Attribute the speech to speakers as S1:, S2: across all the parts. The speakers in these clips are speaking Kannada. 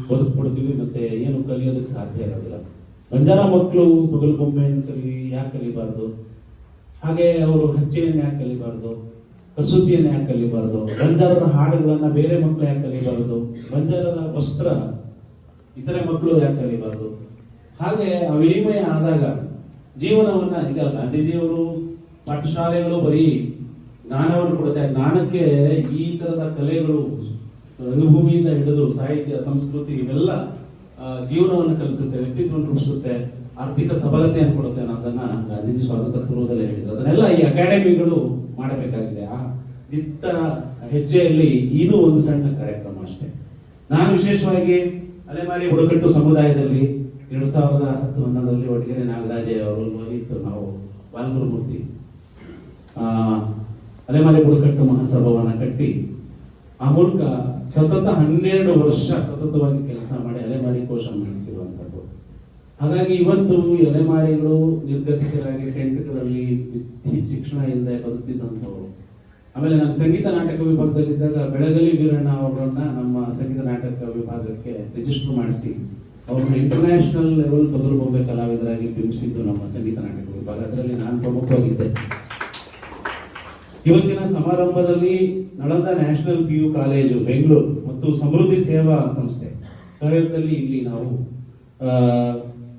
S1: ಬದುಕ್ಬಿಡ್ತೀವಿ, ಮತ್ತೆ ಏನು ಕಲಿಯೋದಕ್ಕೆ ಸಾಧ್ಯ ಇರೋದಿಲ್ಲ. ಬಂಜಾರ ಮಕ್ಕಳು ತೊಗಲು ಬೊಂಬೆಯನ್ನು ಯಾಕೆ ಕಲಿಬಾರ್ದು, ಹಾಗೆ ಅವರು ಹಚ್ಚೆಯನ್ನು ಯಾಕೆ ಕಲಿಬಾರ್ದು, ಕಸೂತಿಯನ್ನು ಯಾಕೆ ಕಲಿಬಾರ್ದು, ಬಂಜಾರರ ಹಾಡುಗಳನ್ನ ಬೇರೆ ಮಕ್ಕಳು ಯಾಕೆ ಕಲಿಬಾರ್ದು, ಬಂಜಾರರ ವಸ್ತ್ರ ಇತರೆ ಮಕ್ಕಳು ಯಾಕೆ ಕಲಿಬಾರ್ದು. ಹಾಗೆ ಆ ವಿನಿಮಯ ಆದಾಗ ಜೀವನವನ್ನ, ಈಗ ಗಾಂಧೀಜಿಯವರು ಪಾಠಶಾಲೆಗಳು ಬರೀ ಜ್ಞಾನವನ್ನು ಕೊಡುತ್ತೆ, ಜ್ಞಾನಕ್ಕೆ ಈ ತರದ ಕಲೆಗಳು ರಂಗಭೂಮಿಯಿಂದ ಹಿಡಿದು ಸಾಹಿತ್ಯ, ಸಂಸ್ಕೃತಿ ಇವೆಲ್ಲ ಜೀವನವನ್ನು ಕಲಿಸುತ್ತೆ, ವ್ಯಕ್ತಿತ್ವವನ್ನು ರೂಪಿಸುತ್ತೆ, ಆರ್ಥಿಕ ಸಬಲತೆಯನ್ನು ಕೊಡುತ್ತೆ ಅನ್ನೋದನ್ನ ಗಾಂಧೀಜಿ ಸ್ವಾತಂತ್ರ್ಯ ಪೂರ್ವದಲ್ಲಿ ಹೇಳಿದ್ರು. ಅದನ್ನೆಲ್ಲ ಈ ಅಕಾಡೆಮಿಗಳು ಮಾಡಬೇಕಾಗಿದೆ. ಆ ದಿಟ್ಟ ಹೆಜ್ಜೆಯಲ್ಲಿ ಇದು ಒಂದು ಸಣ್ಣ ಕಾರ್ಯಕ್ರಮ ಅಷ್ಟೇ. ನಾನು ವಿಶೇಷವಾಗಿ ಅಲೆಮಾರಿ ಬುಡಕಟ್ಟು ಸಮುದಾಯದಲ್ಲಿ 2010-11ರಲ್ಲಿ ಒಟ್ಟಿಗೆ ನಾಗರಾಜಯ್ಯ ಅವರು, ಲೋಹಿತ್, ನಾವು ಬಾಲಗುರುಮೂರ್ತಿ ಅಲೆಮಾರಿ ಬುಡಕಟ್ಟು ಮಹಾಸಭಾವನ್ನ ಕಟ್ಟಿ ಆ ಮೂಲಕ ಸತತ 12 ವರ್ಷ ಸತತವಾಗಿ ಕೆಲಸ ಮಾಡಿ ಅಲೆಮಾರಿ ಕೋಶ ಮಾಡಿಸಿರುವಂಥದ್ದು. ಹಾಗಾಗಿ ಇವತ್ತು ಈ ಅಲೆಮಾರಿಗಳು ನಿರ್ಗತಿಕರಾಗಿ ಟೆಂಟ್ಗಳಲ್ಲಿ ಶಿಕ್ಷಣ ಇಲ್ಲದೆ ಬದುಕ್ತಿದ್ದಂಥವ್ರು. ಆಮೇಲೆ ನಾನು ಸಂಗೀತ ನಾಟಕ ವಿಭಾಗದಲ್ಲಿದ್ದಾಗ ಬೆಳಗಲಿ ವೀರಣ್ಣ ಅವರನ್ನ ನಮ್ಮ ಸಂಗೀತ ನಾಟಕ ವಿಭಾಗಕ್ಕೆ ರಿಜಿಸ್ಟರ್ ಮಾಡಿಸಿ ಅವ್ರನ್ನ ಇಂಟರ್ನ್ಯಾಷನಲ್ ಲೆವೆಲ್ ತೊಗಲು ಬೊಂಬೆ ಕಲಾವಿದರಾಗಿ ಬಿಂಬಿಸಿದ್ದು ನಮ್ಮ ಸಂಗೀತ ನಾಟಕ ವಿಭಾಗ. ಅದರಲ್ಲಿ ನಾನು ಪ್ರಮುಖವಾಗಿದ್ದೆ. ಇವತ್ತಿನ ಸಮಾರಂಭದಲ್ಲಿ Nalanda national PU college Bengaluru ಮತ್ತು ಸಮೃದ್ಧಿ ಸೇವಾ ಸಂಸ್ಥೆ ಸಹಯೋಗದಲ್ಲಿ ಇಲ್ಲಿ ನಾವು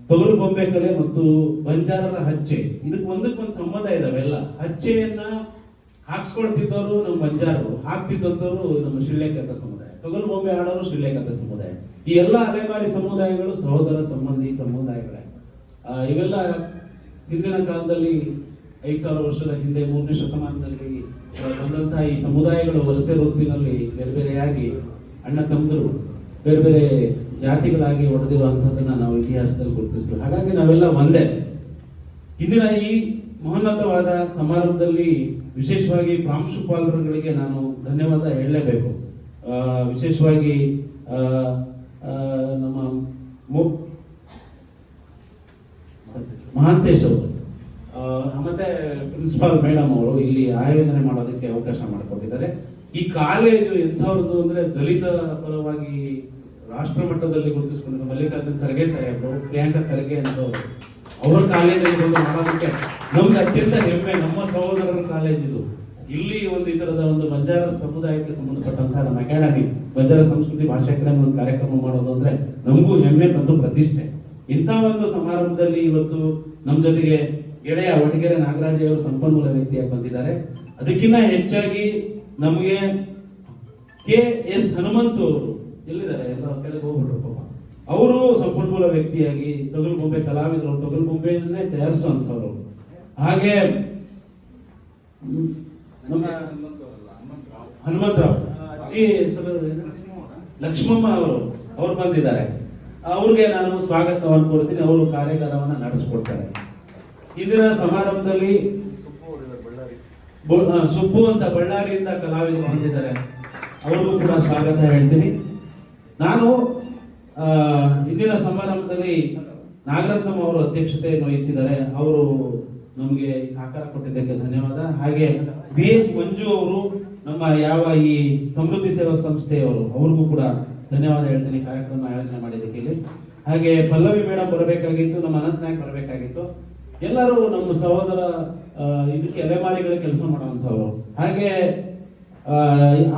S1: ತೊಗಲು ಬೊಂಬೆ ಕಲೆ ಮತ್ತು ಬಂಜಾರರ ಹಚ್ಚೆ, ಇದಕ್ಕೆ ಒಂದಕ್ಕೊಂದು ಸಂಬಂಧ ಇದಾವೆಲ್ಲ. ಹಚ್ಚೆಯನ್ನ ಹಾಕ್ಸ್ಕೊಳ್ತಿದ್ದವರು ನಮ್ಮ ಬಂಜಾರರು, ಹಾಕ್ತಿದ್ದಂಥವ್ರು ನಮ್ಮ ಶಿಳ್ಳೆಕತ ಸಮುದಾಯ, ತೊಗಲು ಬೊಂಬೆ ಆಡೋರು ಶಿಳ್ಳೆಕತ ಸಮುದಾಯ. ಈ ಎಲ್ಲ ಅಲೆಮಾರಿ ಸಮುದಾಯಗಳು ಸಹೋದರ ಸಂಬಂಧಿ ಸಮುದಾಯಗಳೇ. ಇವೆಲ್ಲ ಹಿಂದಿನ ಕಾಲದಲ್ಲಿ 5000 ವರ್ಷದ ಹಿಂದೆ 3ನೇ ಶತಮಾನದಲ್ಲಿ ಬಂದಂತಹ ಈ ಸಮುದಾಯಗಳು ವಲಸೆ ರೂಪಿನಲ್ಲಿ ಬೇರೆ ಬೇರೆಯಾಗಿ ಅಣ್ಣ ತಮ್ಮದರು ಬೇರೆ ಬೇರೆ ಜಾತಿಗಳಾಗಿ ಒಡೆದಿರುವಂತಹದನ್ನ ನಾವು ಇತಿಹಾಸದಲ್ಲಿ ಗುರುತಿಸ್ತೀವಿ. ಹಾಗಾಗಿ ನಾವೆಲ್ಲ ಒಂದೇ. ಇಂದಿನ ಈ ಮಹೋನ್ನತವಾದ ಸಮಾರಂಭದಲ್ಲಿ ವಿಶೇಷವಾಗಿ ಪ್ರಾಂಶುಪಾಲರುಗಳಿಗೆ ನಾನು ಧನ್ಯವಾದ ಹೇಳಲೇಬೇಕು. ವಿಶೇಷವಾಗಿ ನಮ್ಮ ಮಹಾಂತೇಶ್ ಅವರು ಮತ್ತೆ ಪ್ರಿನ್ಸಿಪಾಲ್ ಮೇಡಮ್ ಅವರು ಇಲ್ಲಿ ಆಯೋಜನೆ ಮಾಡೋದಕ್ಕೆ ಅವಕಾಶ ಮಾಡಿಕೊಟ್ಟಿದ್ದಾರೆ. ಈ ಕಾಲೇಜು ಎಂಥವ್ರದ್ದು ಅಂದ್ರೆ ದಲಿತ ಪರವಾಗಿ ರಾಷ್ಟ್ರ ಮಟ್ಟದಲ್ಲಿ ಗುರುತಿಸಿಕೊಂಡಿದ್ದ ಮಲ್ಲಿಕಾರ್ಜುನ್ ಖರ್ಗೆ ಸಾಹೇಬರು, ಪ್ರಿಯಾಂಕಾ ಖರ್ಗೆ ಅಂತವರು, ಅವರ ಕಾಲೇಜಲ್ಲಿ ಬಂದು ಮಾಡೋದಕ್ಕೆ ನಮ್ಗೆ ಅತ್ಯಂತ ಹೆಮ್ಮೆ. ನಮ್ಮ ಸಹೋದರರ ಕಾಲೇಜ್ ಇದು. ಇಲ್ಲಿ ಒಂದು ಈ ತರದ ಒಂದು ಬಂಜಾರ ಸಮುದಾಯಕ್ಕೆ ಸಂಬಂಧಪಟ್ಟಂತಹ ನಮ್ಮ ಅಕಾಡೆಮಿ, ಬಂಜಾರ ಸಂಸ್ಕೃತಿ ಭಾಷಾ ಅಕಾಡೆಮಿ ಒಂದು ಕಾರ್ಯಕ್ರಮ ಮಾಡೋದು ಅಂದ್ರೆ ನಮಗೂ ಹೆಮ್ಮೆ ಮತ್ತು ಪ್ರತಿಷ್ಠೆ. ಇಂಥ ಒಂದು ಸಮಾರಂಭದಲ್ಲಿ ಇವತ್ತು ನಮ್ಮ ಜೊತೆಗೆ ಗೆಳೆಯ ಒಟ್ಟಿಗೆರೆ ನಾಗರಾಜ್ ಅವರು ಸಂಪನ್ಮೂಲ ವ್ಯಕ್ತಿಯಾಗಿ ಬಂದಿದ್ದಾರೆ. ಅದಕ್ಕಿಂತ ಹೆಚ್ಚಾಗಿ ನಮಗೆ KS ಹನುಮಂತ್ ಅವರು ಎಲ್ಲಿದ್ದಾರೆ, ಎಲ್ಲ ಕೆಳಗೆ ಹೋಗ್ಬಿಟ್ರು ಪಾಪ, ಅವರು ಸಂಪನ್ಮೂಲ ವ್ಯಕ್ತಿಯಾಗಿ ತೊಗಲು ಬೊಂಬೆ ಕಲಾವಿದರು, ತೊಗಲು ಬೊಂಬೆಯನ್ನೇ ತಯಾರಿಸುವಂತವ್ರು. ಹಾಗೆ ನಮ್ಮ ಹನುಮಂತರಾವ್ ಅಜ್ಜಿ ಹೆಸರು ಲಕ್ಷ್ಮಮ್ಮ ಅವರು ಬಂದಿದ್ದಾರೆ. ಅವ್ರಿಗೆ ನಾನು ಸ್ವಾಗತವನ್ನು ಕೋರ್ತೀನಿ. ಅವರು ಕಾರ್ಯಾಗಾರವನ್ನ ನಡೆಸಿಕೊಡ್ತಾರೆ. ಇಂದಿನ ಸಮಾರಂಭದಲ್ಲಿ ಸುಬ್ಬು ಅಂತ ಬಳ್ಳಾರಿಯಿಂದ ಕಲಾವಿದರು ಬಂದಿದ್ದಾರೆ. ಅವ್ರಿಗೂ ಕೂಡ ಸ್ವಾಗತ ಹೇಳ್ತೀನಿ. ನಾನು ಇಂದಿನ ಸಮಾರಂಭದಲ್ಲಿ ನಾಗರತ್ನಂ ಅವರು ಅಧ್ಯಕ್ಷತೆಯನ್ನು ವಹಿಸಿದ್ದಾರೆ. ಅವರು ನಮಗೆ ಸಹಕಾರ ಕೊಟ್ಟಿದ್ದಕ್ಕೆ ಧನ್ಯವಾದ. ಹಾಗೆ BH ಮಂಜು ಅವರು, ನಮ್ಮ ಯಾವ ಈ ಸಮೃದ್ಧಿ ಸೇವಾ ಸಂಸ್ಥೆಯವರು, ಅವ್ರಿಗೂ ಕೂಡ ಧನ್ಯವಾದ ಹೇಳ್ತೀನಿ ಕಾರ್ಯಕ್ರಮ ಆಯೋಜನೆ ಮಾಡಿದ್ದಕ್ಕೆ ಇಲ್ಲಿ. ಹಾಗೆ ಪಲ್ಲವಿ ಮೇಡಮ್ ಬರಬೇಕಾಗಿತ್ತು, ನಮ್ಮ ಅನಂತ್ ನಾಯಕ್ ಬರಬೇಕಾಗಿತ್ತು. ಎಲ್ಲರೂ ನಮ್ಮ ಸಹೋದರ ಇದಕ್ಕೆ ಅಲೆಮಾರಿಗಳ ಕೆಲಸ ಮಾಡುವಂತವ್ರು. ಹಾಗೆ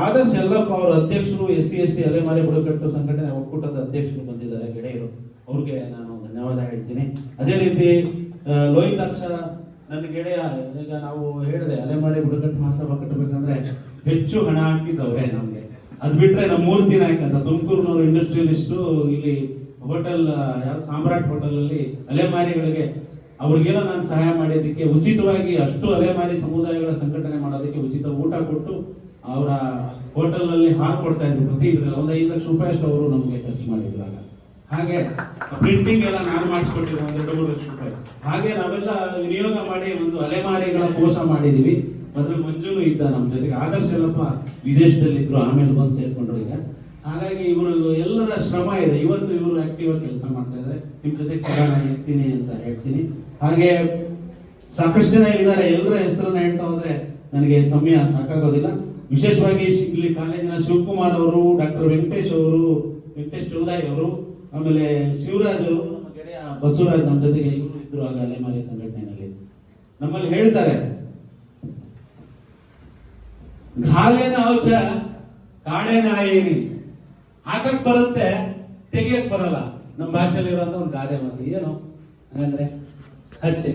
S1: ಆದರ್ಶ್ ಯಲ್ಲಪ್ಪ ಅವರು ಅಧ್ಯಕ್ಷರು, SC/ST ಅಲೆಮಾರಿ ಬುಡಕಟ್ಟು ಸಂಘಟನೆ ಒಕ್ಕೂಟದ ಅಧ್ಯಕ್ಷರು ಬಂದಿದ್ದಾರೆ, ಗೆಳೆಯರು. ಅವ್ರಿಗೆ ನಾನು ಧನ್ಯವಾದ ಹೇಳ್ತೀನಿ. ಅದೇ ರೀತಿ ಲೋಹಿತಾಕ್ಷ ನನ್ನ ಗೆಳೆಯ. ಈಗ ನಾವು ಹೇಳಿದೆ ಅಲೆಮಾರಿ ಬುಡಕಟ್ಟು ಮಹಾಸಭಾ ಕಟ್ಟಬೇಕಂದ್ರೆ ಹೆಚ್ಚು ಹಣ ಹಾಕಿದ್ದವ್ರೆ ನಮ್ಗೆ. ಅದ್ ಬಿಟ್ರೆ ನಮ್ಮ ಮೂರ್ತಿ ನಾಯಕ್ ಅಂತ ತುಮಕೂರಿನವರು ಇಂಡಸ್ಟ್ರಿಯಲಿಸ್ಟು, ಇಲ್ಲಿ ಹೋಟೆಲ್ ಸಾಮ್ರಾಟ್ ಹೋಟೆಲ್ ಅಲ್ಲಿ ಅಲೆಮಾರಿಗಳಿಗೆ ಅವ್ರಿಗೆಲ್ಲ ನಾನು ಸಹಾಯ ಮಾಡೋದಕ್ಕೆ ಉಚಿತವಾಗಿ, ಅಷ್ಟು ಅಲೆಮಾರಿ ಸಮುದಾಯಗಳ ಸಂಘಟನೆ ಮಾಡೋದಕ್ಕೆ ಉಚಿತ ಊಟ ಕೊಟ್ಟು ಅವರ ಹೋಟೆಲ್ ನಲ್ಲಿ ಹಾಲು ಕೊಡ್ತಾ ಇದ್ರು. ಪ್ರತಿ ಇದ್ರಲ್ಲಿ ಒಂದು 5 ಲಕ್ಷ ರೂಪಾಯಿ ಅಷ್ಟು ಅವರು ನಮಗೆ ಖರ್ಚು ಮಾಡಿದ್ರಾಗ. ಹಾಗೆ ಪ್ರಿಂಟಿಂಗ್ ಎಲ್ಲ ನಾನು ಮಾಡಿಸ್ಕೊಟ್ಟಿದ್ದೆ, 1-2 ಲಕ್ಷ ರೂಪಾಯಿ. ಹಾಗೆ ನಾವೆಲ್ಲ ವಿನಿಯೋಗ ಮಾಡಿ ಒಂದು ಅಲೆಮಾರಿಗಳ ಕೋಶ ಮಾಡಿದೀವಿ. ಅದ್ರಲ್ಲಿ ಮಂಜುನು ಇದ್ದ ನಮ್ಮ ಜೊತೆಗೆ. ಆದರ್ಶ ಯಲ್ಲಪ್ಪ ವಿದೇಶದಲ್ಲಿದ್ರು, ಆಮೇಲೆ ಬಂದು ಸೇರ್ಕೊಂಡ್ರು ಈಗ. ಹಾಗಾಗಿ ಇವರು ಎಲ್ಲರ ಶ್ರಮ ಇದೆ. ಇವತ್ತು ಇವರು ಆಕ್ಟಿವ್ ಆಗಿ ಕೆಲಸ ಮಾಡ್ತಾ ಇದ್ದಾರೆ. ನಿಮ್ ಜೊತೆ ಚೆನ್ನಾಗಿ ಇರ್ತೀನಿ ಅಂತ ಹೇಳ್ತೀನಿ. ಹಾಗೆ ಸಾಕಷ್ಟು ಜನ ಇದ್ದಾರೆ. ಎಲ್ಲರ ಹೆಸರನ್ನ ಹೇಳ್ತಾ ಹೋದ್ರೆ ನನಗೆ ಸಮಯ ಸಾಕಾಗೋದಿಲ್ಲ. ವಿಶೇಷವಾಗಿ ಇಲ್ಲಿ ಕಾಲೇಜಿನ ಶಿವಕುಮಾರ್ ಅವರು, ಡಾಕ್ಟರ್ ವೆಂಕಟೇಶ್ ಅವರು, ವೆಂಕಟೇಶ್ ಚೌದಾಯಿ ಅವರು, ಆಮೇಲೆ ಶಿವರಾಜ್ ಅವರು, ನಮ್ಮ ಗೆಳೆಯ ಬಸವರಾಜ್ ನಮ್ಮ ಜೊತೆಗೆ ಇವರು ಇದ್ರು ಆಗ ಅಲೆಮಾರಿ ಸಂಘಟನೆಯಲ್ಲಿ. ನಮ್ಮಲ್ಲಿ ಹೇಳ್ತಾರೆ, ಘಾಲೇನ ಔಚ ಕಾಡೇನ ಆಯೇನಿ, ಹಾಕಕ್ ಬರುತ್ತೆ ತೆಗಿಯಕ್ ಬರಲ್ಲ. ನಮ್ಮ ಭಾಷೆಯಲ್ಲಿ ಇರುವಂತ ಒಂದು ಗಾದೆ ಮಾತು ಏನು ಅಂದ್ರೆ ಹಚ್ಚೆ.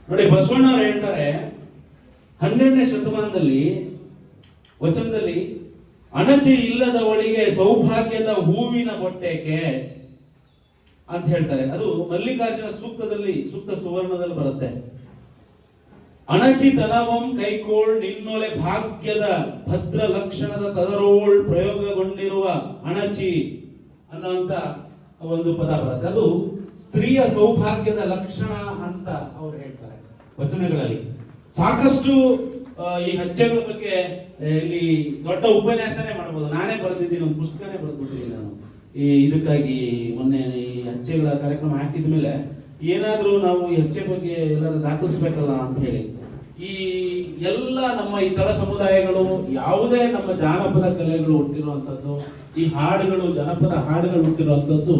S1: ನೋಡಿ, ಬಸವಣ್ಣವ್ರು ಹೇಳ್ತಾರೆ 12ನೇ ಶತಮಾನದಲ್ಲಿ ವಚನದಲ್ಲಿ, ಅಣಚೆ ಇಲ್ಲದವಳಿಗೆ ಸೌಭಾಗ್ಯದ ಹೂವಿನ ಬೊಟ್ಟೆಕೆ ಅಂತ ಹೇಳ್ತಾರೆ. ಅದು ಮಲ್ಲಿಕಾರ್ಜುನ ಸೂಕ್ತದಲ್ಲಿ, ಸೂಕ್ತ ಸುವರ್ಣದಲ್ಲಿ ಬರುತ್ತೆ. ಅಣಚಿತನವಂ ಕೈಕೋಳ್ ನಿನ್ನೊಲೆ ಭಾಗ್ಯದ ಭದ್ರ ಲಕ್ಷಣದ ತದರೋಳ್ ಪ್ರಯೋಗಗೊಂಡಿರುವ ಅಣಚಿ ಅನ್ನುವಂತ ಒಂದು ಪದ ಬರುತ್ತೆ. ಅದು ಸ್ತ್ರೀಯ ಸೌಭಾಗ್ಯದ ಲಕ್ಷಣ ಅಂತ ಅವ್ರು ಹೇಳ್ತಾರೆ ವಚನಗಳಲ್ಲಿ. ಸಾಕಷ್ಟು ಈ ಹಚ್ಚೆಗಳ ಬಗ್ಗೆ ಇಲ್ಲಿ ದೊಡ್ಡ ಉಪನ್ಯಾಸನೇ ಮಾಡಬಹುದು. ನಾನೇ ಬರೆದಿದ್ದೀನಿ, ಒಂದು ಪುಸ್ತಕನೇ ಬರೆದ್ಬಿಟ್ಟಿದ್ದೀನಿ ನಾನು ಇದಕ್ಕಾಗಿ. ಮೊನ್ನೆ ಈ ಹಚ್ಚೆಗಳ ಕಾರ್ಯಕ್ರಮ ಹಾಕಿದ ಮೇಲೆ ಏನಾದ್ರೂ ನಾವು ಈ ಹಚ್ಚೆ ಬಗ್ಗೆ ಎಲ್ಲರೂ ದಾಖಲಿಸ್ಬೇಕಲ್ಲ ಅಂತ ಹೇಳಿ, ಈ ಎಲ್ಲ ನಮ್ಮ ಈ ತಳ ಸಮುದಾಯಗಳು ಯಾವುದೇ ನಮ್ಮ ಜಾನಪದ ಕಲೆಗಳು ಹುಟ್ಟಿರುವಂತದ್ದು, ಈ ಹಾಡುಗಳು, ಜನಪದ ಹಾಡುಗಳು ಹುಟ್ಟಿರುವಂತದ್ದು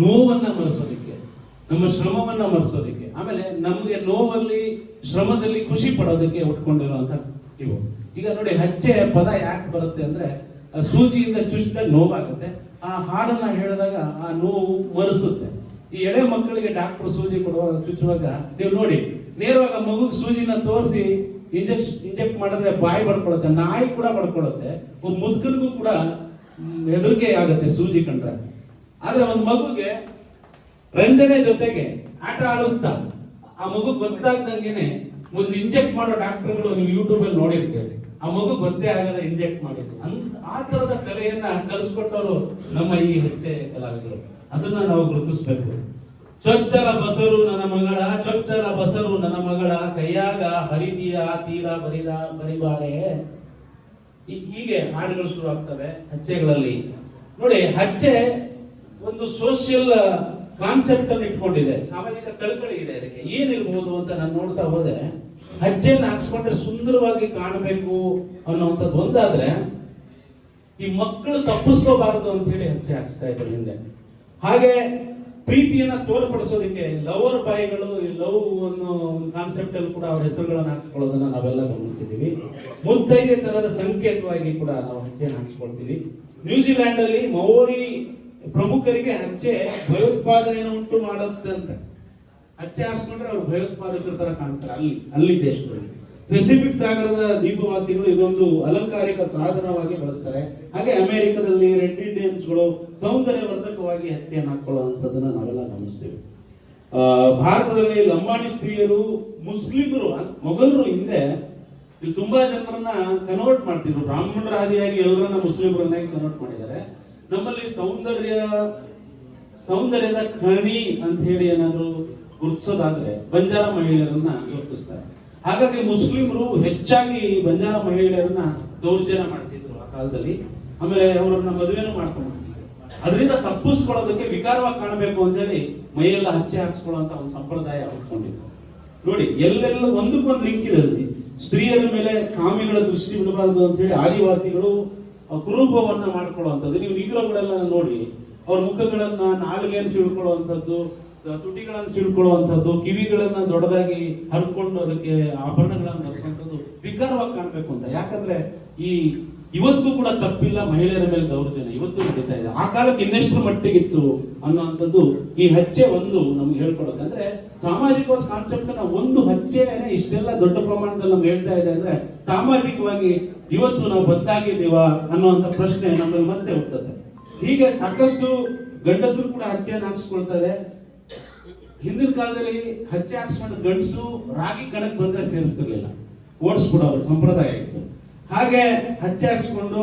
S1: ನೋವನ್ನ ಮರೆಸೋದಿಕ್ಕೆ, ನಮ್ಮ ಶ್ರಮವನ್ನ ಮರೆಸೋದಿಕ್ಕೆ, ಆಮೇಲೆ ನಮ್ಗೆ ನೋವಲ್ಲಿ ಶ್ರಮದಲ್ಲಿ ಖುಷಿ ಪಡೋದಕ್ಕೆ ಉಟ್ಕೊಂಡಿರುವಂತ ಇವು. ಈಗ ನೋಡಿ, ಹಚ್ಚೆ ಪದ ಯಾಕೆ ಬರುತ್ತೆ ಅಂದ್ರೆ, ಸೂಜಿಯಿಂದ ಚುಚ್ಚಿದಾಗ ನೋವಾಗುತ್ತೆ, ಆ ಹಾಡನ್ನ ಹೇಳಿದಾಗ ಆ ನೋವು ಮರೆಸುತ್ತೆ. ಈ ಎಳೆ ಮಕ್ಕಳಿಗೆ ಡಾಕ್ಟರ್ ಸೂಜಿ ಚುಚ್ಚುವಾಗ ನೀವು ನೋಡಿ, ನೇರವಾಗಿ ಮಗುಗೆ ಸೂಜಿನ ತೋರಿಸಿ ಇಂಜೆಕ್ಟ್ ಮಾಡಿದ್ರೆ ಬಾಯಿ ಬಡ್ಕೊಳುತ್ತೆ, ನಾಯಿ ಕೂಡ ಬಡ್ಕೊಳುತ್ತೆ, ಒಬ್ಬ ಮುದುಕನಿಗೂ ಕೂಡ ಹೆದರಿಕೆ ಆಗುತ್ತೆ ಸೂಜಿ ಕಂಡ್ರೆ. ಆದ್ರೆ ಒಂದು ಮಗುಗೆ ರಂಜನೆ ಜೊತೆಗೆ ಆಟ ಆಡಿಸ್ತಾ ಆ ಮಗು ಗೊತ್ತಾಗ್ದಂಗೆನೆ ಒಂದು ಇಂಜೆಕ್ಟ್ ಮಾಡೋ ಡಾಕ್ಟರ್ಗಳು ನೀವು ಯೂಟ್ಯೂಬ್ ಅಲ್ಲಿ ನೋಡಿರ್ತೇವೆ. ಆ ಮಗು ಗೊತ್ತೇ ಆಗಲ್ಲ ಇಂಜೆಕ್ಟ್ ಮಾಡಿದ್ರು ಅಂತ. ಆ ತರದ ಕಲೆಯನ್ನ ಕಲಿಸ್ಕೊಟ್ಟವರು ನಮ್ಮ ಈ ಹಚ್ಚೆ ಕಲಾವಿದರು. ಅದನ್ನ ನಾವು ಗುರುತಿಸ್ಬೇಕು. ಚೊಚ್ಚಲ ಬಸರು ನನ್ನ ಮಗಳ, ಚೊಚ್ಚಲ ಬಸರು ನನ್ನ ಮಗಳ, ಕೈಯಾಗ ಹರಿದಿಯ ತೀರ ಬರಿಬಾರೆ. ಹೀಗೆ ಹಾಡುಗಳು ಶುರು ಆಗ್ತವೆ ಹಚ್ಚೆಗಳಲ್ಲಿ. ನೋಡಿ, ಹಚ್ಚೆ ಒಂದು ಸೋಷಿಯಲ್ ಕಾನ್ಸೆಪ್ಟ್ ಅನ್ನು ಇಟ್ಕೊಂಡಿದೆ, ಸಾಮಾಜಿಕ ಕಳಕಳಿ ಇದೆ. ಅದಕ್ಕೆ ಏನಿರ್ಬೋದು ಅಂತ ನಾನು ನೋಡ್ತಾ ಹೋದೆ, ಹಚ್ಚೆಯನ್ನು ಹಾಕ್ಸ್ಕೊಂಡ್ರೆ ಸುಂದರವಾಗಿ ಕಾಣಬೇಕು ಅನ್ನುವಂಥದ್ದು ಒಂದಾದ್ರೆ, ಈ ಮಕ್ಕಳು ತಪ್ಪಿಸ್ಕೋಬಾರದು ಅಂತ ಹೇಳಿ ಹಚ್ಚೆ ಹಾಕ್ಸ್ತಾ ಇದ್ದಾರೆ ಹಿಂದೆ. ಹಾಗೆ ಪ್ರೀತಿಯನ್ನ ತೋರ್ಪಡಿಸೋದಕ್ಕೆ ಲವರ್ ಬಾಯ್ಗಳು, ಈ ಲವ್ ಅನ್ನೋ ಕಾನ್ಸೆಪ್ಟ್ ಅಲ್ಲಿ ಕೂಡ ಅವ್ರ ಹೆಸರುಗಳನ್ನು ಹಾಕಿಕೊಳ್ಳೋದನ್ನ ನಾವೆಲ್ಲ ಗಮನಿಸಿದೀವಿ. ಮುತ್ತೈದೆ ತರದ ಸಂಕೇತವಾಗಿ ಕೂಡ ನಾವು ಹಚ್ಚೆಯನ್ನು ಹಾಕ್ಸ್ಕೊಳ್ತೀವಿ. ನ್ಯೂಜಿಲ್ಯಾಂಡ್ ಅಲ್ಲಿ ಮೋರಿ ಪ್ರಮುಖರಿಗೆ ಹಚ್ಚೆ ಭಯೋತ್ಪಾದನೆಯನ್ನು ಉಂಟು ಮಾಡುತ್ತೆ ಅಂತ. ಹಚ್ಚೆ ಹಾಕ್ಸ್ಕೊಂಡ್ರೆ ಅವ್ರು ಭಯೋತ್ಪಾದಕರ ತರ ಕಾಣ್ತಾರೆ ಅಲ್ಲಿ ದೇಶದಲ್ಲಿ. ಪೆಸಿಫಿಕ್ ಸಾಗರದ ದ್ವೀಪವಾಸಿಗಳು ಇದೊಂದು ಅಲಂಕಾರಿಕ ಸಾಧನವಾಗಿ ಬಳಸ್ತಾರೆ. ಹಾಗೆ ಅಮೆರಿಕದಲ್ಲಿ ರೆಡ್ ಇಂಡಿಯನ್ಸ್ಗಳು ಸೌಂದರ್ಯವರ್ಧಕವಾಗಿ ಹಚ್ಚೆಯನ್ನು ಹಾಕೊಳ್ಳುವಂಥದ್ದನ್ನ ನಾವೆಲ್ಲ ಗಮನಿಸ್ತೀವಿ. ಭಾರತದಲ್ಲಿ ಲಂಬಾಣಿ ಸ್ತ್ರೀಯರು, ಮುಸ್ಲಿಮರು, ಮೊಘಲರು ಹಿಂದೆ ಇಲ್ಲಿ ತುಂಬಾ ಜನರನ್ನ ಕನ್ವರ್ಟ್ ಮಾಡ್ತಿದ್ರು. ಬ್ರಾಹ್ಮಣರ ಆದಿಯಾಗಿ ಎಲ್ಲರನ್ನ ಮುಸ್ಲಿಮರನ್ನಾಗಿ ಕನ್ವರ್ಟ್ ಮಾಡಿದ್ದಾರೆ. ನಮ್ಮಲ್ಲಿ ಸೌಂದರ್ಯದ ಖಣಿ ಅಂತ ಹೇಳಿ ಏನಾದ್ರು ಗುರುತಿಸೋದಾದ್ರೆ ಬಂಜಾರ ಮಹಿಳೆಯರನ್ನ ಗುರುತಿಸ್ತಾರೆ. ಹಾಗಾಗಿ ಮುಸ್ಲಿಮರು ಹೆಚ್ಚಾಗಿ ಬಂಜಾರ ಮಹಿಳೆಯರನ್ನ ದೌರ್ಜನ್ಯ ಮಾಡ್ತಿದ್ರು ಆ ಕಾಲದಲ್ಲಿ. ಆಮೇಲೆ ಅವರನ್ನ ಮದುವೆನೂ ಮಾಡ್ಕೊಂಡ್ಬಿಡ್ತಿದ್ರು. ಅದರಿಂದ ತಪ್ಪಿಸ್ಕೊಳ್ಳೋದಕ್ಕೆ, ವಿಕಾರವಾಗಿ ಕಾಣಬೇಕು ಅಂತ ಹೇಳಿ ಮೈಯೆಲ್ಲ ಹಚ್ಚೆ ಹಾಕ್ಸ್ಕೊಳ್ಳುವಂತ ಒಂದು ಸಂಪ್ರದಾಯ ಹೊತ್ಕೊಂಡಿದ್ರು. ನೋಡಿ, ಎಲ್ಲೆಲ್ಲ ಒಂದಕ್ಕೊಂದು ಲಿಂಕ್ ಇದೆ. ಸ್ತ್ರೀಯರ ಮೇಲೆ ಕಾಮಿಗಳ ದೃಷ್ಟಿ ಬಿಡಬಾರದು ಅಂತ ಹೇಳಿ ಆದಿವಾಸಿಗಳು ಕುರೂಪವನ್ನ ಮಾಡ್ಕೊಳ್ಳುವಂಥದ್ದು. ನೀವು ನಿಗ್ರಹಗಳೆಲ್ಲ ನೋಡಿ, ಅವ್ರ ಮುಖಗಳನ್ನ ನಾಲಿಗೆಯನ್ನು ಸಿಡ್ಕೊಳ್ಳುವಂಥದ್ದು, ತುಟಿಗಳನ್ನು ಸಿಡ್ಕೊಳ್ಳುವಂಥದ್ದು, ಕಿವಿಗಳನ್ನ ದೊಡ್ಡದಾಗಿ ಹರ್ಕೊಂಡು ಅದಕ್ಕೆ ಆಭರಣಗಳನ್ನು ಧರಿಸುವಂಥದ್ದು ವಿಕಾರವಾಗಿ ಕಾಣಬೇಕು ಅಂತ. ಯಾಕಂದ್ರೆ ಇವತ್ತಿಗೂ ಕೂಡ ತಪ್ಪಿಲ್ಲ ಮಹಿಳೆಯರ ಮೇಲೆ ದೌರ್ಜನ್ಯ ಇವತ್ತು ನಡೀತಾ ಇದೆ. ಆ ಕಾಲಕ್ಕೆ ಇನ್ನೆಷ್ಟು ಮಟ್ಟಿಗಿತ್ತು ಅನ್ನುವಂಥದ್ದು ಈ ಹಚ್ಚೆ ಒಂದು ನಮ್ಗೆ ಹೇಳ್ಕೊಡೋದು. ಅಂದ್ರೆ ಸಾಮಾಜಿಕವಾದ ಕಾನ್ಸೆಪ್ಟ್ ನ ಒಂದು ಹಚ್ಚೆನೇ ಇಷ್ಟೆಲ್ಲ ದೊಡ್ಡ ಪ್ರಮಾಣದಲ್ಲಿ ನಮ್ಗೆ ಹೇಳ್ತಾ ಇದೆ ಅಂದ್ರೆ, ಸಾಮಾಜಿಕವಾಗಿ ಇವತ್ತು ನಾವು ಬದಲಾಗಿದ್ದೀವ ಅನ್ನುವಂಥ ಪ್ರಶ್ನೆ ನಮ್ಮಲ್ಲಿ ಮತ್ತೆ ಹುಟ್ಟುತ್ತೆ. ಹೀಗೆ ಸಾಕಷ್ಟು ಗಂಡಸರು ಕೂಡ ಹಚ್ಚೆಯನ್ನು ಹಾಕ್ಸ್ಕೊಳ್ತಾರೆ. ಹಿಂದಿನ ಕಾಲದಲ್ಲಿ ಹಚ್ಚೆ ಹಾಕ್ಸ್ಕೊಂಡು ಗಂಡಸು ರಾಗಿ ಕಣಕ್ ಬಂದ್ರೆ ಸೇರಿಸ್ತಿರ್ಲಿಲ್ಲ, ಓಡಿಸ್ಬಿಡೋರು ಸಂಪ್ರದಾಯ ಇತ್ತು. ಹಾಗೆ ಹಚ್ಚೆ ಹಾಕ್ಸ್ಕೊಂಡು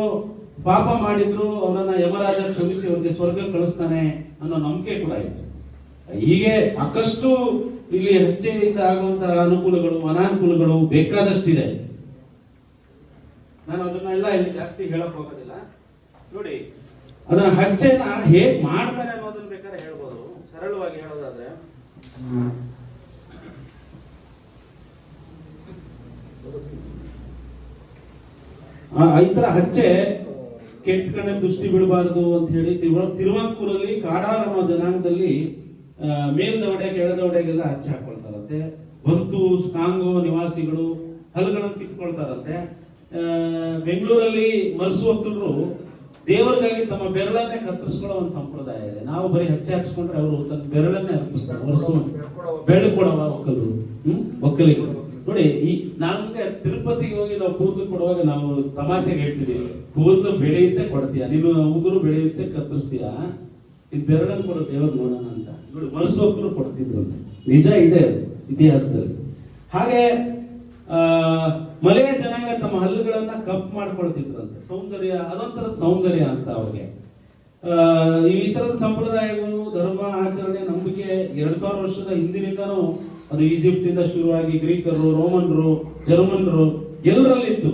S1: ಪಾಪ ಮಾಡಿದ್ರು ಅವರನ್ನ ಯಮರಾಜ ಕ್ಷಮಿಸಿ ಅವ್ರಿಗೆ ಸ್ವರ್ಗ ಕಳಿಸ್ತಾನೆ ಅನ್ನೋ ನಂಬಿಕೆ ಕೂಡ ಇತ್ತು. ಹೀಗೆ ಸಾಕಷ್ಟು ಇಲ್ಲಿ ಹಚ್ಚೆಯಿಂದ ಆಗುವಂತಹ ಅನುಕೂಲಗಳು, ಅನಾನುಕೂಲಗಳು ಬೇಕಾದಷ್ಟಿದೆ. ನಾನು ಅದನ್ನೆಲ್ಲ ಇಲ್ಲಿ ಜಾಸ್ತಿ ಹೇಳಕ್ ಹೋಗೋದಿಲ್ಲ. ನೋಡಿ, ಅದನ್ನ ಹಚ್ಚೆನ ಹೇಗ್ ಮಾಡ್ತಾರೆ ಅನ್ನೋದನ್ನ ಬೇಕಾದ್ರೆ ಹೇಳ್ಬೋದು. ಸರಳವಾಗಿ ಹೇಳೋದಾದ್ರೆ, ಈ ತರ ಹಚ್ಚೆ ಕೆಟ್ಟ ಕಣ್ಣೆ ದೃಷ್ಟಿ ಬಿಡಬಾರದು ಅಂತ ಹೇಳಿ ತಿರುವಾಂಕೂರಲ್ಲಿ ಕಾಡಾರ ಅನ್ನೋ ಜನಾಂಗದಲ್ಲಿ ಮೇಲ್ದವಡೆ ಕೆಳದವಡೆಗೆಲ್ಲ ಹಚ್ಚಿ ಹಾಕೊಳ್ತಾರಂತೆ. ಬಂತು ಕಾಂಗೋ ನಿವಾಸಿಗಳು ಹಲ್ಲುಗಳನ್ನು ಕಿತ್ಕೊಳ್ತಾರಂತೆ. ಬೆಂಗಳೂರಲ್ಲಿ ಮಲ್ಸು ಒಕ್ಕಲರು ದೇವರಿಗಾಗಿ ತಮ್ಮ ಬೆರಳನ್ನೇ ಕತ್ತರಿಸ್ಕೊಳ್ಳೋ ಒಂದು ಸಂಪ್ರದಾಯ ಇದೆ. ನಾವು ಬರೀ ಹಚ್ಚಿ ಹಾಕ್ಸ್ಕೊಂಡ್ರೆ ಅವರು ತನ್ನ ಬೆರಳನ್ನೇ ಅರ್ಪಿಸ್ತಾರೆ. ಮಲ್ಸು ಬೆರಳು ಕೊಡವ ಒಕ್ಕಲು ಒಕ್ಕಲಿಗರು ನೋಡಿ. ಈ ನಮ್ಗೆ ತಿರುಪತಿಗೆ ಹೋಗಿ ನಾವು ಕೂದಲು ಕೊಡುವಾಗ ನಾವು ತಮಾಷೆಗೆ ಹೇಳ್ತಿದೀವಿ, ಕೂದಲು ಬೆಳೆಯುತ್ತೆ ಕೊಡ್ತೀಯ, ನೀನು ಉಗುರು ಬೆಳೆಯುತ್ತೆ ಕತ್ತರಿಸ್ತೀಯ, ಇದು ಬೆರಳನ್ನು ಕೊಡೋ ದೇವರು ನೋಡೋಣ ಅಂತ ನೋಡಿ ಮಲ್ಸು ಒಕ್ಕಲು ಕೊಡ್ತಿದ್ರು ಅಂತ. ನಿಜ ಇದೆ ಇತಿಹಾಸದಲ್ಲಿ. ಹಾಗೆ ಮಲೆಯ ಜನಾಂಗ ತಮ್ಮ ಹಲ್ಲುಗಳನ್ನ ಕಪ್ ಮಾಡ್ಕೊಳ್ತಿದ್ರಂತೆ. ಸೌಂದರ್ಯ, ಅದೊಂಥರದ ಸೌಂದರ್ಯ ಅಂತ ಅವ್ರಿಗೆ. ಈ ತರದ ಸಂಪ್ರದಾಯಗಳು, ಧರ್ಮ, ಆಚರಣೆ, ನಂಬಿಕೆ 2000 ವರ್ಷದ ಹಿಂದಿನಿಂದನೂ ಅದು ಈಜಿಪ್ಟ್ ಇಂದ ಶುರುವಾಗಿ ಗ್ರೀಕರು, ರೋಮನ್ರು, ಜರ್ಮನ್ರು ಎಲ್ಲರಲ್ಲಿತ್ತು.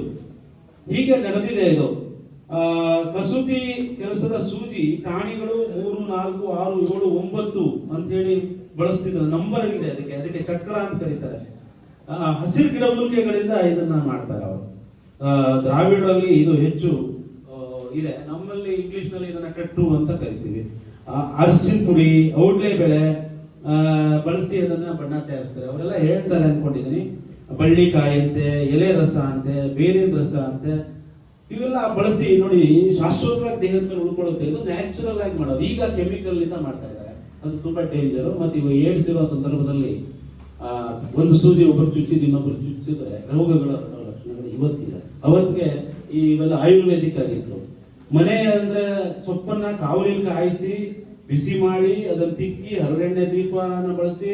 S1: ಹೀಗೆ ನಡೆದಿದೆ ಇದು. ಕಸೂತಿ ಕೆಲಸದ ಸೂಜಿ ಪ್ರಾಣಿಗಳು 3, 4, 6, 7, 9 ಅಂತ ಹೇಳಿ ಬಳಸ್ತಿದ್ರು. ನಂಬರ್ ಇದೆ ಅದಕ್ಕೆ ಚಕ್ರ ಅಂತ ಕರೀತಾರೆ. ಹಸಿರು ಗಿಡಮೂಲಿಕೆಗಳಿಂದ ಇದನ್ನ ಮಾಡ್ತಾರೆ ಅವರು. ದ್ರಾವಿಡರಲ್ಲಿ ಇದು ಹೆಚ್ಚು ಇದೆ. ನಮ್ಮಲ್ಲಿ ಇಂಗ್ಲಿಷ್ ನಲ್ಲಿ ಇದನ್ನ ಕಟ್ಟು ಅಂತ ಕರಿತೀವಿ. ಅರಸಿನ ಪುಡಿ, ಔಡ್ಲೆ ಬೆಳೆ ಬಳಸಿ ಅದನ್ನ ಬಣ್ಣ ತಯಾರಿಸ್ತಾರೆ. ಅವರೆಲ್ಲ ಹೇಳ್ತಾರೆ ಅನ್ಕೊಂಡಿದ್ದೀನಿ. ಬಳ್ಳಿಕಾಯಿ ಅಂತೆ, ಎಲೆ ರಸ ಅಂತೆ, ಬೇರಿನ ರಸ ಅಂತೆ, ಇವೆಲ್ಲ ಬಳಸಿ ನೋಡಿ ಶಾಶ್ವತವಾಗಿ ದೇಹದ ಮೇಲೆ ಉಳ್ಕೊಳ್ಳುತ್ತೆ. ಇದು ನ್ಯಾಚುರಲ್ ಆಗಿ ಮಾಡೋದು. ಈಗ ಕೆಮಿಕಲ್ ಇಂದ ಮಾಡ್ತಾ ಇದ್ದಾರೆ, ಅದು ತುಂಬಾ ಡೇಂಜರ್. ಮತ್ತೆ ಇವಾಗ ಏಡ್ಸ್ ಇರೋ ಸಂದರ್ಭದಲ್ಲಿ ಒಂದು ಸೂಜಿ ಒಬ್ಬರು ಚುಚ್ಚಿದ ಇನ್ನೊಬ್ಬರು ಚುಚ್ಚಿದ್ರೆ ರೋಗಗಳ ಲಕ್ಷಣಗಳು ಇವತ್ತಿದೆ. ಅವತ್ತಿಗೆ ಇವೆಲ್ಲ ಆಯುರ್ವೇದಿಕ್ ಆಗಿತ್ತು. ಮನೆ ಅಂದ್ರೆ ಸೊಪ್ಪನ್ನ ಕಾವಲಿನ ಕಾಯಿಸಿ ಬಿಸಿ ಮಾಡಿ ಅದನ್ನ ತಿಕ್ಕಿ ಹರಳೆಣ್ಣೆ ದೀಪನ ಬಳಸಿ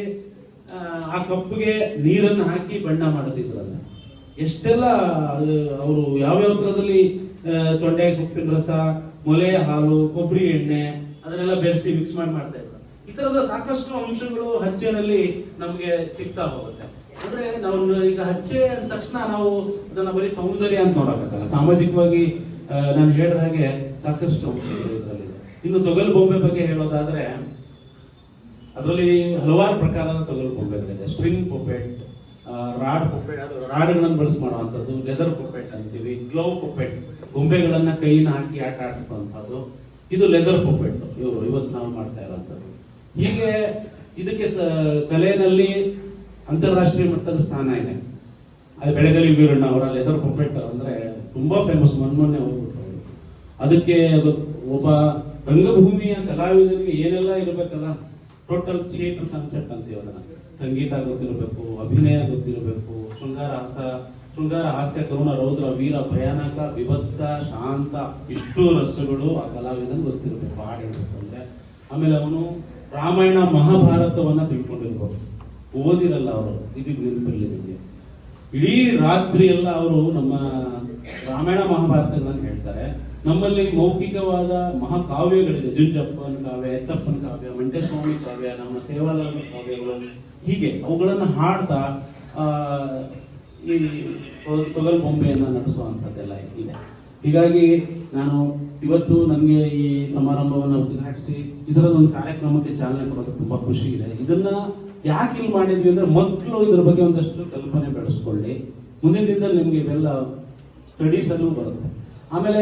S1: ಆ ಕಪ್ಪಿಗೆ ನೀರನ್ನು ಹಾಕಿ ಬಣ್ಣ ಮಾಡುತ್ತಿದ್ರಲ್ಲ. ಎಷ್ಟೆಲ್ಲ ಅವರು ಯಾವ್ಯಾವ ಥರದಲ್ಲಿ ತೊಂಡೆ ಸೊಪ್ಪಿನ ರಸ, ಮೊಲೆಯ ಹಾಲು, ಕೊಬ್ಬರಿ ಎಣ್ಣೆ ಅದನ್ನೆಲ್ಲ ಬೆರೆಸಿ ಮಿಕ್ಸ್ ಮಾಡಿ ಮಾಡ್ತಾ ಇದ್ರು. ಈ ತರದ ಸಾಕಷ್ಟು ಅಂಶಗಳು ಹಚ್ಚೆನಲ್ಲಿ ನಮ್ಗೆ ಸಿಗ್ತಾ ಹೋಗುತ್ತೆ. ಅಂದ್ರೆ ನಾವು ಈಗ ಹಚ್ಚೆ ಅಂದ ತಕ್ಷಣ ನಾವು ಅದನ್ನ ಬರೀ ಸೌಂದರ್ಯ ಅಂತ ನೋಡಕ್ಕಾಗಲ್ಲ. ಸಾಮಾಜಿಕವಾಗಿ ನಾನು ಹೇಳಿದ ಹಾಗೆ ಸಾಕಷ್ಟು ಅಂಶಗಳು ಇದರಲ್ಲಿ. ಇನ್ನು ತೊಗಲು ಬೊಂಬೆ ಬಗ್ಗೆ ಹೇಳೋದಾದ್ರೆ ಅದರಲ್ಲಿ ಹಲವಾರು ಪ್ರಕಾರದ ತೊಗಲು ಬೊಂಬೆಗಳಿದೆ. ಸ್ಟ್ರಿಂಗ್ ಪೊಪೆಟ್, ರಾಡ್ ಪೊಪೆಟ್, ಅದು ರಾಡ್ಗಳನ್ನು ಬಳಸಿ ಮಾಡುವಂಥದ್ದು, ಲೆದರ್ ಪೊಪೆಟ್ ಅಂತೀವಿ, ಗ್ಲೌ ಪೊಪೆಟ್, ಗೊಂಬೆಗಳನ್ನ ಕೈನ ಹಾಕಿ ಆಟ ಆಡಿಸುವಂಥದ್ದು, ಇದು ಲೆದರ್ ಪೊಪೆಟ್ ಇವತ್ತು ನಾವು ಮಾಡ್ತಾ ಇರೋಂಥದ್ದು. ಹೀಗೆ ಇದಕ್ಕೆ ಕಲೆಯಲ್ಲಿ ಅಂತಾರಾಷ್ಟ್ರೀಯ ಮಟ್ಟದ ಸ್ಥಾನ ಇದೆ. ಅದು ಬೆಳಗಲಿ ವೀರಣ್ಣ ಅವರ ಲೆದರ್ ಪೊಪೆಟ್ ಅಂದ್ರೆ ತುಂಬಾ ಫೇಮಸ್. ಮೊನ್ನೆ ಹೋಗ್ಬಿಟ್ಟು ಅದಕ್ಕೆ ಒಬ್ಬ ರಂಗಭೂಮಿಯ ಕಲಾವಿದರಿಗೆ ಏನೆಲ್ಲ ಇರಬೇಕಲ್ಲ, ಟೋಟಲ್ ಥಿಯೇಟರ್ ಕಾನ್ಸೆಪ್ಟ್ ಅಂತೀವಿ ಅದನ್ನ. ಸಂಗೀತ ಗೊತ್ತಿರಬೇಕು, ಅಭಿನಯ ಗೊತ್ತಿರಬೇಕು, ಶೃಂಗಾರ, ಹಾಸ್ಯ, ಕರುಣ, ರೌದ್ರ, ವೀರ, ಭಯಾನಕ, ವಿಭತ್ಸ, ಶಾಂತ, ಇಷ್ಟು ರಸಗಳು ಆ ಕಲಾವಿದನ ಗೊತ್ತಿರಬೇಕು ಹಾಡಿರ್ಬೇಕು ಅಂದ್ರೆ. ಆಮೇಲೆ ಅವನು ರಾಮಾಯಣ ಮಹಾಭಾರತವನ್ನ ತಿಳ್ಕೊಂಡಿರ್ಬೇಕು. ಓದಿರಲ್ಲ ಅವರು, ಇದು ನೆನಪಿರಲಿ ನಿಮಗೆ. ಇಡೀ ರಾತ್ರಿ ಎಲ್ಲ ಅವರು ನಮ್ಮ ರಾಮಾಯಣ ಮಹಾಭಾರತಗಳನ್ನ ಹೇಳ್ತಾರೆ. ನಮ್ಮಲ್ಲಿ ಮೌಖಿಕವಾದ ಮಹಾಕಾವ್ಯಗಳಿದೆ. ಜುಂಜಪ್ಪನ ಕಾವ್ಯ, ಎತ್ತಪ್ಪನ ಕಾವ್ಯ, ಮಂಟೇಸ್ವಾಮಿ ಕಾವ್ಯ, ನಮ್ಮ ಸೇವಾಲಾಲ್ ಕಾವ್ಯಗಳು, ಹೀಗೆ ಅವುಗಳನ್ನು ಹಾಡ್ತಾ ಈ ತೊಗಲು ಬೊಂಬೆಯನ್ನ ನಡೆಸುವಂಥದ್ದೆಲ್ಲ ಇದೆ. ಹೀಗಾಗಿ ನಾನು ಇವತ್ತು ನನಗೆ ಈ ಸಮಾರಂಭವನ್ನು ಉದ್ಘಾಟಿಸಿ ಇದರದೊಂದು ಕಾರ್ಯಕ್ರಮಕ್ಕೆ ಚಾಲನೆ ಕೊಡೋದು ತುಂಬಾ ಖುಷಿ ಇದೆ. ಇದನ್ನ ಯಾಕೆ ಇಲ್ಲಿ ಮಾಡಿದ್ವಿ ಅಂದ್ರೆ ಮಕ್ಕಳು ಇದ್ರ ಬಗ್ಗೆ ಒಂದಷ್ಟು ಕಲ್ಪನೆ ಬೆಳೆಸ್ಕೊಳ್ಳಿ. ಮುಂದಿನ ದಿನದಲ್ಲಿ ನಿಮ್ಗೆ ಇವೆಲ್ಲ ಸ್ಟಡೀಸ್ ಅಲ್ಲೂ ಬರುತ್ತೆ. ಆಮೇಲೆ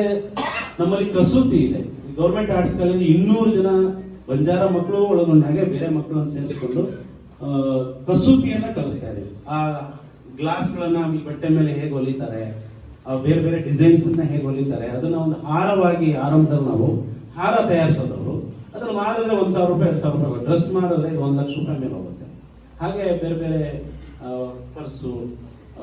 S1: ನಮ್ಮಲ್ಲಿ ಕಸೂತಿ ಇದೆ. ಗೌರ್ಮೆಂಟ್ ಆರ್ಟ್ಸ್ ಕಾಲೇಜ್ 200 ಜನ ಬಂಜಾರ ಮಕ್ಕಳು ಒಳಗೊಂಡಾಗೆ ಬೇರೆ ಮಕ್ಕಳನ್ನು ಸೇರಿಸ್ಕೊಂಡು ಕಸೂತಿಯನ್ನ ಕಲಿಸ್ತಾ ಇದ್ದೀವಿ. ಆ ಗ್ಲಾಸ್ಗಳನ್ನ ಬಟ್ಟೆ ಮೇಲೆ ಹೇಗೆ ಹೊಲಿತಾರೆ, ಬೇರೆ ಬೇರೆ ಡಿಸೈನ್ಸ್ ಅನ್ನ ಹೇಗೆ ಹೊಲಿತಾರೆ, ಅದನ್ನ ಒಂದು ಹಾರವಾಗಿ ಆರಂಭದಲ್ಲಿ ನಾವು ಹಾರ ತಯಾರಿಸೋದವರು. ಅದನ್ನ ಮಾರಿದ್ರೆ 1,000 ರೂಪಾಯಿ 2,000 ರೂಪಾಯಿ, ಡ್ರೆಸ್ ಮಾಡಿದ್ರೆ 1 ಲಕ್ಷ ರೂಪಾಯಿ ಮೇಲೆ ಹೋಗುತ್ತೆ. ಹಾಗೆ ಬೇರೆ ಬೇರೆ ಪರ್ಸು,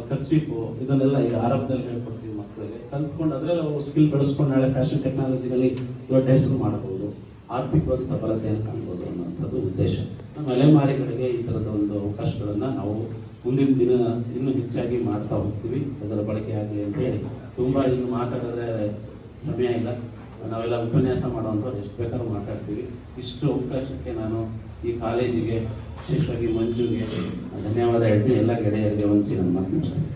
S1: ಖರ್ಚೀಫು ಇದನ್ನೆಲ್ಲ ಈಗ ಆರಂಭದಲ್ಲಿ ಹೇಳ್ಕೊಡ್ತೀವಿ ಮಕ್ಕಳಿಗೆ. ಕಲ್ತ್ಕೊಂಡು ಅದರಲ್ಲಿ ಅವರು ಸ್ಕಿಲ್ ಬೆಳೆಸ್ಕೊಂಡು ನಾಳೆ ಫ್ಯಾಷನ್ ಟೆಕ್ನಾಲಜಿಗಳಲ್ಲಿ ದೊಡ್ಡ ಹೆಸರು ಮಾಡಬಹುದು, ಆರ್ಥಿಕವಾಗಿ ಸಫಲತೆಯನ್ನು ಕಾಣ್ಬೋದು ಅನ್ನೋಂಥದ್ದು ಉದ್ದೇಶ. ನಮ್ಮ ಅಲೆಮಾರಿಗಳಿಗೆ ಈ ಥರದ ಒಂದು ಅವಕಾಶಗಳನ್ನ ನಾವು ಮುಂದಿನ ದಿನ ಇನ್ನೂ ಹೆಚ್ಚಾಗಿ ಮಾಡ್ತಾ ಹೋಗ್ತೀವಿ. ಅದರ ಬಳಕೆ ಆಗಲಿ ಅಂತ ಹೇಳಿ ತುಂಬಾ ಇನ್ನು ಮಾತಾಡಿದ್ರೆ ಸಮಯ ಇಲ್ಲ. ನಾವೆಲ್ಲ ಉಪನ್ಯಾಸ ಮಾಡುವಂಥದ್ದು ಎಷ್ಟು ಬೇಕಾದ್ರೂ ಮಾತಾಡ್ತೀವಿ. ಇಷ್ಟು ಅವಕಾಶಕ್ಕೆ ನಾನು ಈ ಕಾಲೇಜಿಗೆ, ವಿಶೇಷವಾಗಿ ಮಂಜುಗೆ ಧನ್ಯವಾದ ಹೇಳ್ತೀನಿ. ಎಲ್ಲ ಗೆಳೆಯರಿಗೆ ವಂದಿಸಿ ನನ್ನ ಮಾತು ಮುಗಿಸ್ತೇನೆ.